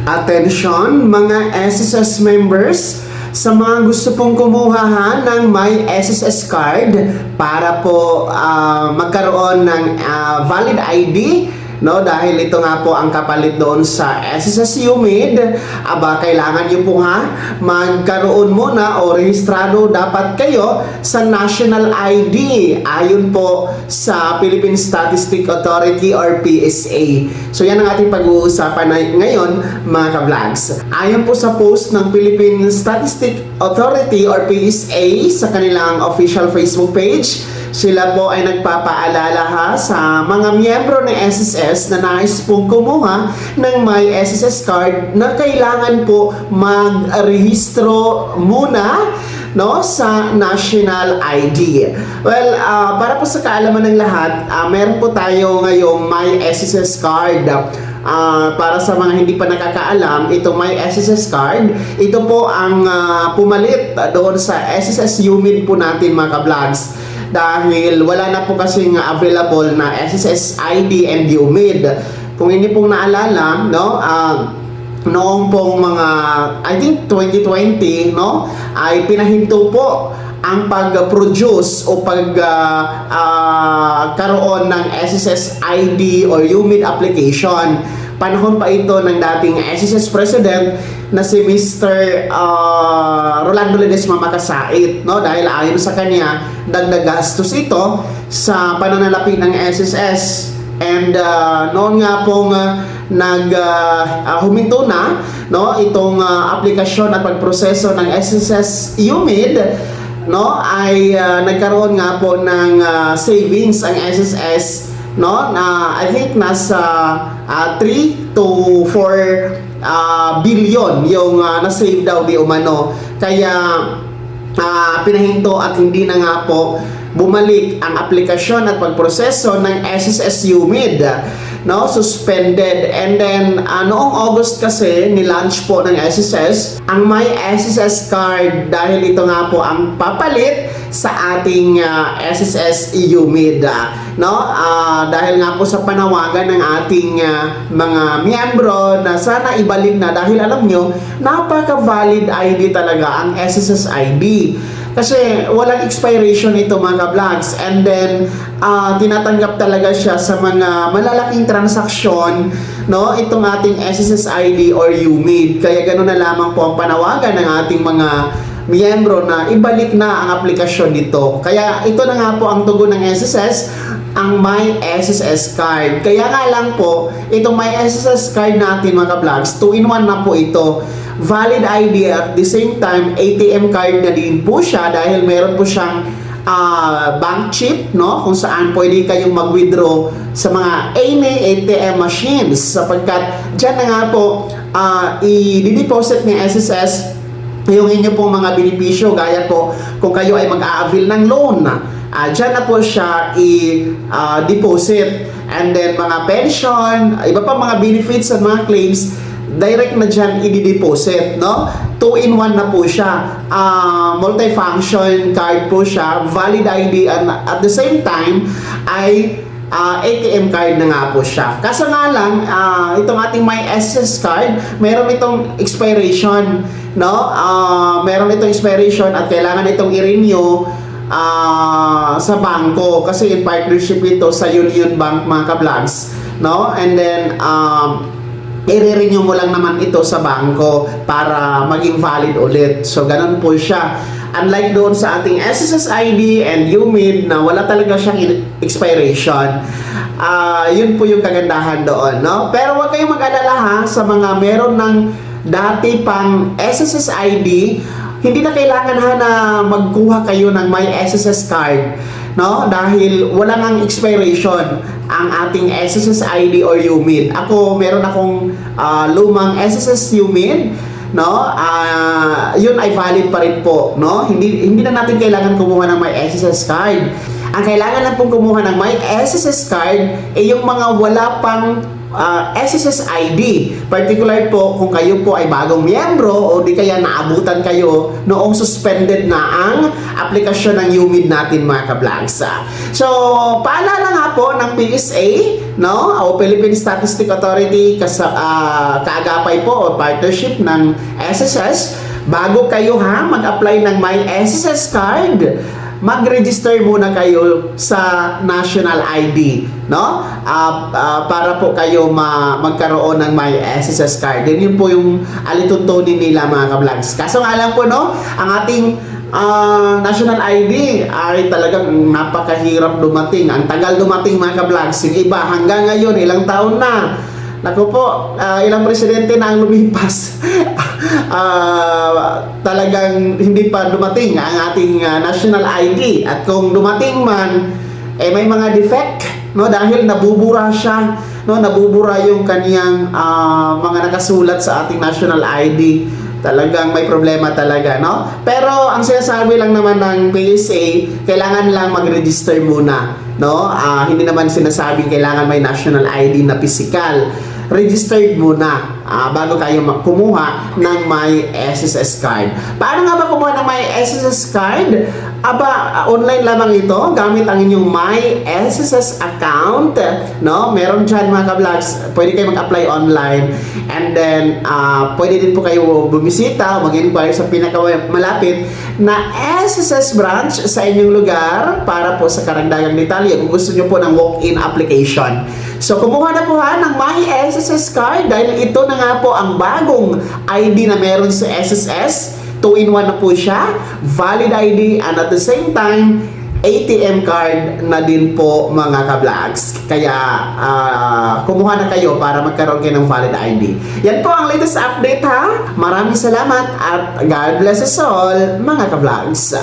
Attention mga SSS members, sa mga gusto pong kumuha ng My SSS card para po magkaroon ng valid ID, no, dahil ito nga po ang kapalit doon sa SSS UMID, kailangan nyo po magkaroon muna o rehistrado dapat kayo sa National ID ayon po sa Philippine Statistics Authority or PSA. So yan ang ating pag-uusapan ngayon mga ka-vlogs. Ayon po sa post ng Philippine Statistics Authority or PSA sa kanilang official Facebook page, sila po ay nagpapaalala sa mga miyembro ng SSS na nais pong kumuha ng My SSS card na kailangan po mag-rehistro muna, no, sa National ID. Well, para po sa kaalaman ng lahat, meron po tayo ngayong My SSS card. Para sa mga hindi pa nakakaalam, ito My SSS card, ito po ang pumalit doon sa SSS UMID po natin mga ka-vlogs. Dahil wala na po kasing available na SSS ID and UMID. Kung hindi pong naalala, no, noong pong mga, I think 2020, no, ay pinahinto po ang pag-produce o karoon ng SSS ID or UMID application. Panahon pa ito ng dating SSS President na si Mr. Rolando Ledesma Makasait, no? Dahil ayon sa kanya, dagdag gastos ito sa pananalapi ng SSS. And noon nga pong huminto na, no, itong aplikasyon at pagproseso ng SSS UMID, no, ay nagkaroon nga po ng savings ang SSS, no, na I think nasa 3 to 4 billion yung na-save daw di umano. Kaya pinahinto at hindi na nga po bumalik ang aplikasyon at pagproseso ng SSS UMID, no, suspended. And then noong August kasi ni-launch po ng SSS ang My SSS card dahil ito nga po ang papalit sa ating SSS UMID, no, dahil nga po sa panawagan ng ating mga miyembro na sana ibalik na, dahil alam nyo, napaka-valid ID talaga ang SSS ID. Kasi walang expiration ito mga ka-vlogs, and then tinatanggap talaga siya sa mga malalaking transaksyon, no, itong ating SSS ID or UMID. Kaya ganoon na lamang po ang panawagan ng ating mga miyembro na ibalik na ang aplikasyon nito. Kaya ito na nga po ang tugon ng SSS, ang My SSS card. Kaya nga lang po, itong My SSS card natin mga ka-vlogs, 2-in-1 na po ito. Valid ID at the same time ATM card na din po siya dahil meron po siyang bank chip, no, kung saan pwede kayong mag-withdraw sa mga any ATM machines, sapagkat dyan na nga po i-deposit ni SSS yung inyo pong mga benepisyo, gaya po kung kayo ay mag-a-avail ng loan, dyan na po siya i-deposit. And then mga pension, iba pa mga benefits at mga claims, direct na dyan i-deposit, no? 2-in-1 na po siya. Multifunction card po siya, valid ID, and at the same time ay ATM card na nga po siya. Kaso nga lang, itong ating My SSS card, meron itong expiration, no? Meron itong expiration at kailangan itong i-renew sa bangko kasi in partnership ito sa Union Bank mga ka-vlogs, no? And then i-renew mo lang naman ito sa bangko para maging valid ulit. So ganun po siya. Unlike doon sa ating SSS ID and UMID na wala talaga siyang expiration. Yun po yung kagandahan doon, no? Pero huwag kayong mag-alala sa mga meron ng dati pang SSS ID, hindi na kailangan na magkuha kayo ng My SSS card, no? Dahil wala nang expiration ang ating SSS ID or UMID. Ako, meron akong lumang SSS UMID, no? Yun ay valid pa rin po, no? Hindi na natin kailangan kumuha ng My SSS card. Ang kailangan lang pong kumuha ng My SSS card ay yung mga wala pang SSS ID. Particular po kung kayo po ay bagong miyembro o di kaya naabutan kayo noong suspended na ang aplikasyon ng UMID natin mga ka-vlogs. So, paalala nga po ng PSA, no, o Philippine Statistic Authority, kaagapay po o partnership ng SSS, bago kayo mag-apply ng My SSS card, mag-register muna kayo sa National ID, no? Para po kayo magkaroon ng My SSS card. Yun po yung alituntunin nila mga ka-vlogs. Kaso nga lang po, no, ang ating National ID ay talagang napakahirap dumating. Ang tagal dumating mga ka-vlogs. Yung iba hanggang ngayon, ilang taon na. Naku po, ilang presidente na ang lumipas. Talagang hindi pa dumating ang ating national ID. At kung dumating man, may mga defect, no, dahil nabubura siya, no, nabubura yung kaniyang mga nakasulat sa ating national ID. Talagang may problema talaga, no? Pero ang sinasabi lang naman ng PSA, kailangan lang mag-register muna, no? Hindi naman sinasabing kailangan may national ID na physical. Registered muna bago kayo kumuha ng My SSS card. Paano nga ba kumuha ng My SSS card? Online lamang ito gamit ang inyong My SSS account, no? Meron dyan mga ka-vlogs, pwede kayo mag-apply online, and then pwede din po kayo bumisita o mag-inquire sa pinakamalapit na SSS branch sa inyong lugar para po sa karagdagang detalye kung gusto nyo po ng walk-in application. So, kumuha na po ng My SSS card dahil ito na nga po ang bagong ID na meron sa SSS. 2-in-1 na po siya, valid ID, and at the same time, ATM card na din po mga ka-vlogs. Kaya, kumuha na kayo para magkaroon kayo ng valid ID. Yan po ang latest update ha. Maraming salamat at God bless us all mga ka-vlogs.